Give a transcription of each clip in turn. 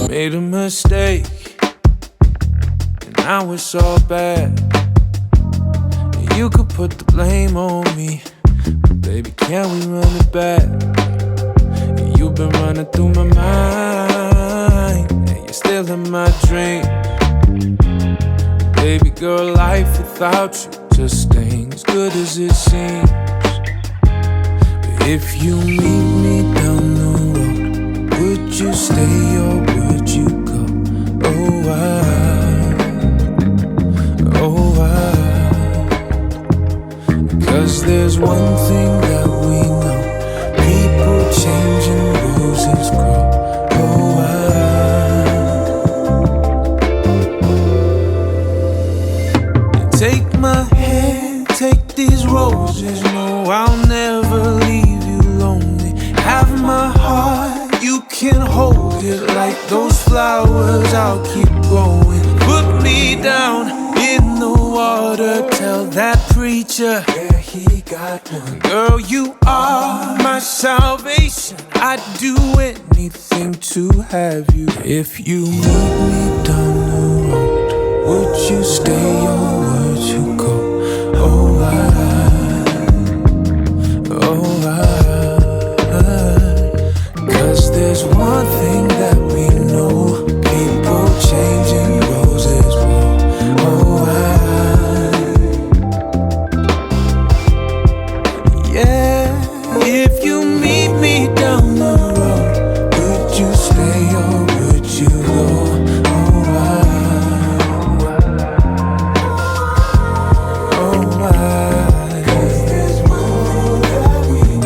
Made a mistake, and now it's all bad. And you could put the blame on me, but baby, can we run it back? And you've been running through my mind, and you're still in my dream. Baby girl, life without you just ain't as good as it seems. But if you meet me down the road, would you stay or would you go? Oh, why? 'Cause there's one thing that we know, people change and roses grow. Oh, why? Take my hand, take these roses, no, I'll never leave you lonely. Have my heart, you can hold it like those flowers, I'll keep growing. Put me down in the water, tell that preacher, yeah, he got one. Girl, you are my salvation, I'd do anything to have you. If you meet me down the road, would you stay or would you go? Oh, there's one thing that we know, people change and roses grow. Oh, yeah, if you meet me down the road, would you stay or would you go? Oh,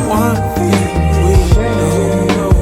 one thing we know.